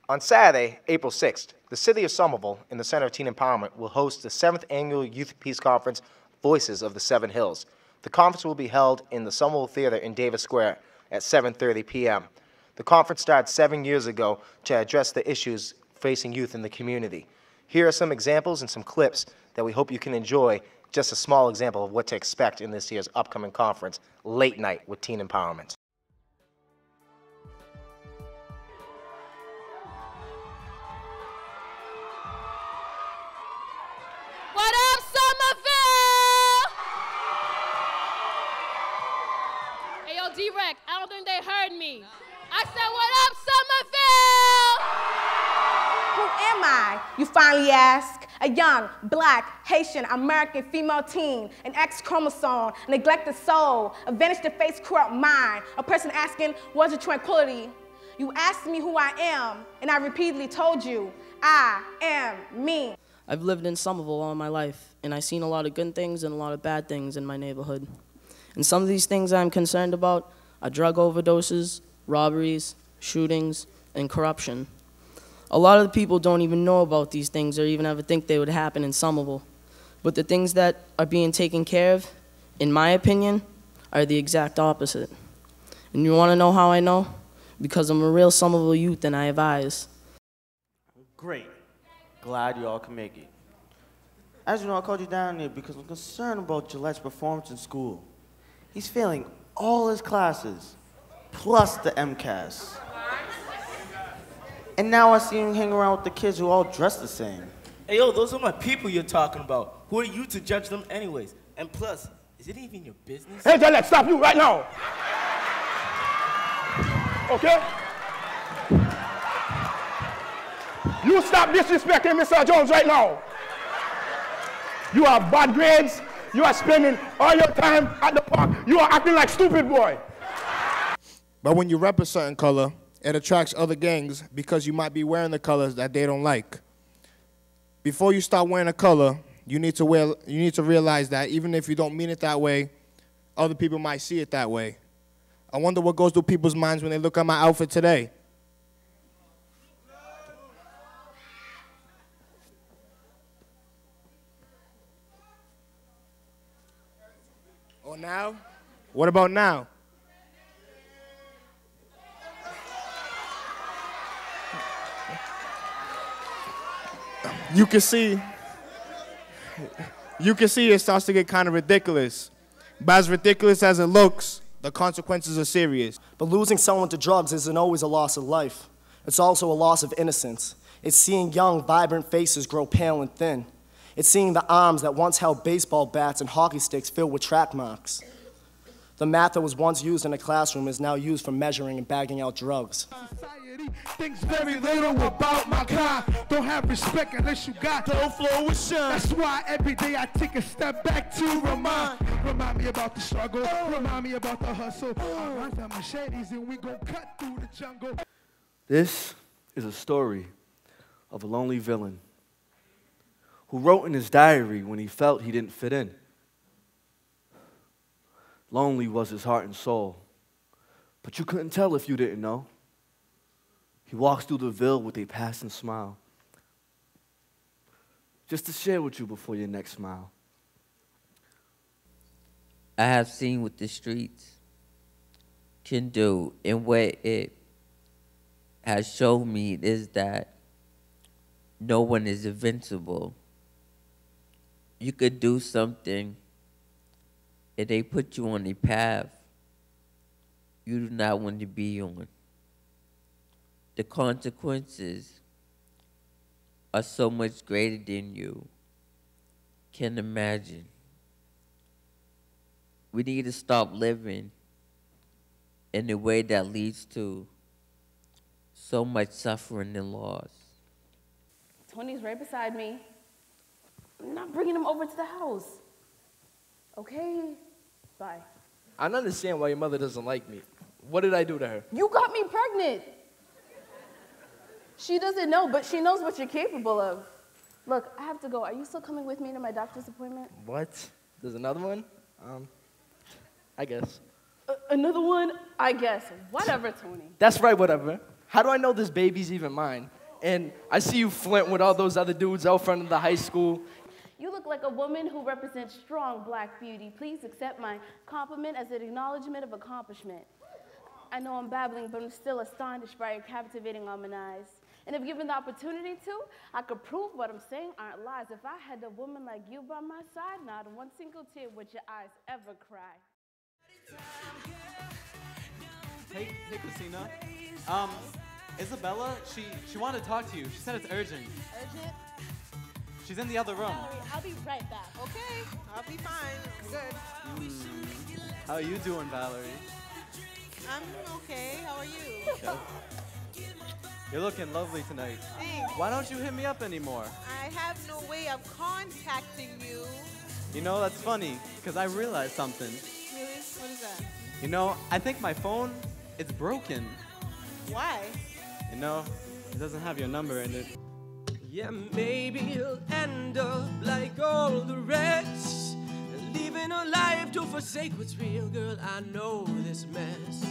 On Saturday, April 6th, the City of Somerville, in the Center of Teen Empowerment, will host the 7th Annual Youth Peace Conference, Voices of the Seven Hills. The conference will be held in the Somerville Theater in Davis Square at 7:30 p.m. The conference started 7 years ago to address the issues facing youth in the community. Here are some examples and some clips that we hope you can enjoy, just a small example of what to expect in this year's upcoming conference, Late Night with Teen Empowerment. What up, Somerville? Hey, yo, D-Rec, I don't think they heard me. I said, what up, Somerville? Who am I, you finally ask? A young, black, Haitian, American female teen, an X chromosome, a neglected soul, a vanished to face corrupt mind, a person asking, what's your tranquility? You asked me who I am, and I repeatedly told you, I am me. I've lived in Somerville all my life, and I've seen a lot of good things and a lot of bad things in my neighborhood. And some of these things I'm concerned about are drug overdoses, robberies, shootings, and corruption. A lot of the people don't even know about these things or even ever think they would happen in Somerville. But the things that are being taken care of, in my opinion, are the exact opposite. And you want to know how I know? Because I'm a real Somerville youth and I have eyes. Great. Glad you all can make it. As you know, I called you down here because I'm concerned about Gillette's performance in school. He's failing all his classes, plus the MCAS. And now I see him hang around with the kids who all dress the same. Hey, yo, those are my people you're talking about. Who are you to judge them anyways? And plus, is it even your business? Hey, Gillette, stop you right now. Okay? You stop disrespecting Mr. Jones right now. You have bad grades. You are spending all your time at the park. You are acting like stupid boy. But when you rep a certain color, it attracts other gangs because you might be wearing the colors that they don't like. Before you start wearing a color, you need to realize that even if you don't mean it that way, other people might see it that way. I wonder what goes through people's minds when they look at my outfit today. Or now? What about now? You can see it starts to get kind of ridiculous. But as ridiculous as it looks, the consequences are serious. But losing someone to drugs isn't always a loss of life. It's also a loss of innocence. It's seeing young, vibrant faces grow pale and thin. It's seeing the arms that once held baseball bats and hockey sticks filled with track marks. The math that was once used in a classroom is now used for measuring and bagging out drugs. Society thinks very little about my kind. Don't have respect unless you got the flow with shine. That's why every day I take a step back to remind me about the struggle, remind me about the hustle. I run the machetes and we gon' cut through the jungle. This is a story of a lonely villain who wrote in his diary when he felt he didn't fit in. Lonely was his heart and soul, but you couldn't tell if you didn't know. He walks through the ville with a passing smile, just to share with you before your next smile. I have seen what the streets can do, and what it has shown me is that no one is invincible. You could do something and they put you on a path you do not want to be on. The consequences are so much greater than you can imagine. We need to stop living in a way that leads to so much suffering and loss. Tony's right beside me. I'm not bringing him over to the house. Okay? Bye. I don't understand why your mother doesn't like me. What did I do to her? You got me pregnant. She doesn't know, but she knows what you're capable of. Look, I have to go. Are you still coming with me to my doctor's appointment? What? There's another one? I guess. Another one? I guess. Whatever, Tony. That's right, whatever. How do I know this baby's even mine? And I see you flirting with all those other dudes out front of the high school. You look like a woman who represents strong black beauty. Please accept my compliment as an acknowledgement of accomplishment. I know I'm babbling, but I'm still astonished by your captivating almond eyes. And if given the opportunity to, I could prove what I'm saying aren't lies. If I had a woman like you by my side, not one single tear would your eyes ever cry. Hey, Christina. Isabella, she wanted to talk to you. She said it's urgent. Urgent? She's in the other room. Valerie, I'll be right back. Okay, I'll be fine. I'm good. How are you doing, Valerie? I'm okay. How are you? You're looking lovely tonight. Thanks. Why don't you hit me up anymore? I have no way of contacting you. You know, that's funny, because I realized something. Really? What is that? You know, I think my phone, it's broken. Why? You know, it doesn't have your number in it. Yeah, maybe he'll end up like all the rest, leaving a life to forsake what's real, girl. I know this mess.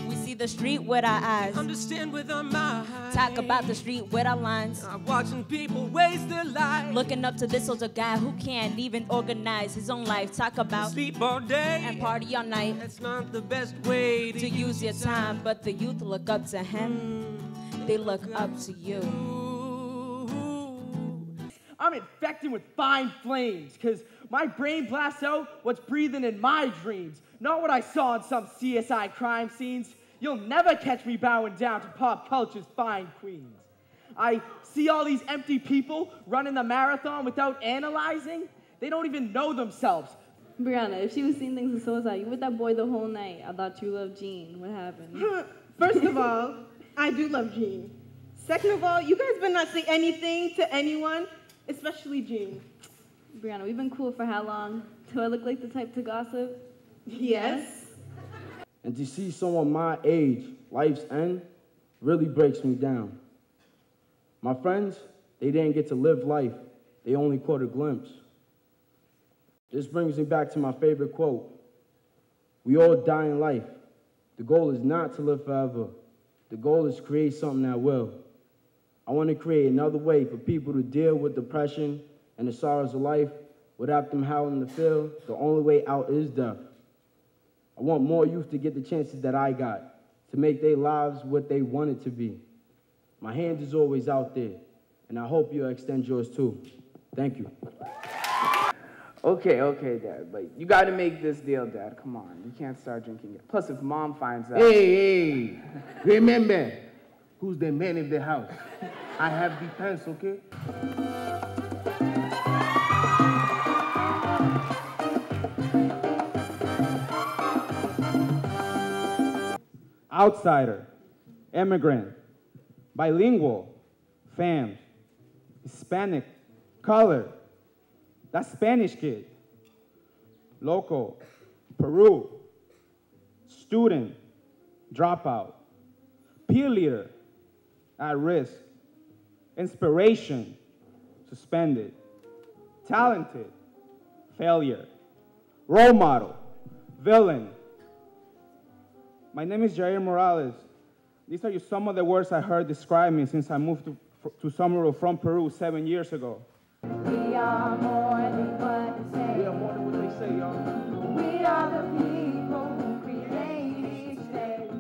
We see the street with our eyes, Understand with our minds. talk about the street with our lines. Watching people waste their lives. Looking up to this older guy who can't even organize his own life. Talk about sleep all day and party all night. That's not the best way to use your time. But the youth look up to him. They look up to you. I'm infected with fine flames, because my brain blasts out what's breathing in my dreams, not what I saw in some CSI crime scenes. You'll never catch me bowing down to pop culture's fine queens. I see all these empty people running the marathon without analyzing. They don't even know themselves. Brianna, if she was seeing things with suicide, you with that boy the whole night. I thought you loved Jean. What happened? First of all, I do love Jean. Second of all, you guys better not say anything to anyone, especially Jean. Brianna, we've been cool for how long? Do I look like the type to gossip? Yes. And to see someone my age, life's end, really breaks me down. My friends, they didn't get to live life. They only caught a glimpse. This brings me back to my favorite quote. We all die in life. The goal is not to live forever. The goal is to create something that will. I want to create another way for people to deal with depression and the sorrows of life without them howling to feel the only way out is death. I want more youth to get the chances that I got, to make their lives what they want it to be. My hand is always out there, and I hope you'll extend yours too. Thank you. Okay, Dad, but you gotta make this deal, Dad. Come on, you can't start drinking it. Plus, if Mom finds out... Hey, remember, who's the man in the house? I have the pants, okay? Outsider, immigrant, bilingual, fam, Hispanic, color, that Spanish kid, local, Peru, student, dropout, peer leader, at risk, inspiration, suspended, talented, failure, role model, villain. My name is Jair Morales. These are just some of the words I heard describe me since I moved to Somerville from Peru 7 years ago. We are more than what they say. We are more than what they say, y'all. We are the people who create each day.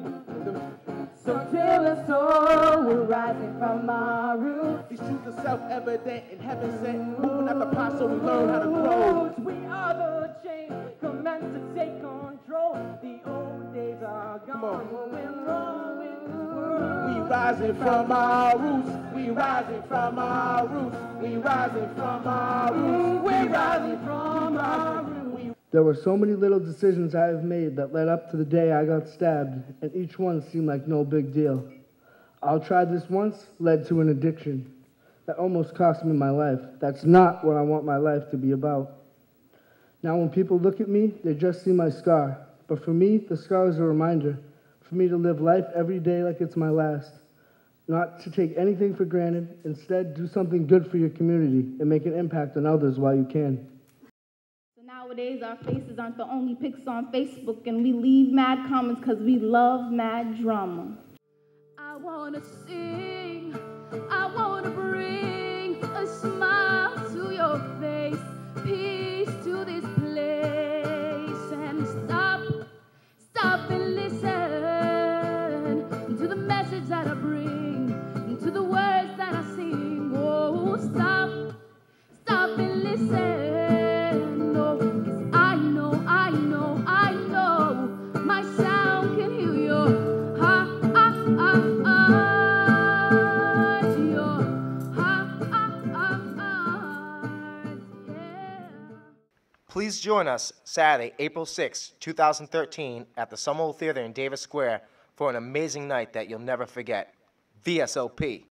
So till the soul, we're rising from our roots. These truths are self-evident and heaven sent. Moving at the pot so we learn how to grow. We are the change, commence to take control. The old days are gone. We're wrong with this world. We rising from our roots. We rising from our roots. We rising from our roots. We're rising from our roots. There were so many little decisions I have made that led up to the day I got stabbed, and each one seemed like no big deal. I'll try this once led to an addiction that almost cost me my life. That's not what I want my life to be about. Now when people look at me, they just see my scar. But for me, the scar is a reminder for me to live life every day like it's my last. Not to take anything for granted. Instead, do something good for your community and make an impact on others while you can. So nowadays, our faces aren't the only pics on Facebook, and we leave mad comments because we love mad drama. I wanna sing, I wanna bring a smile to your face, peace to this place, and stop and listen to the message that I bring, to the words that I sing. Oh, stop and listen. Oh, 'cause I know my sound can heal your heart. Your heart, yeah. Please join us Saturday, April 6, 2013 at the Somerville Theater in Davis Square for an amazing night that you'll never forget. VSOP.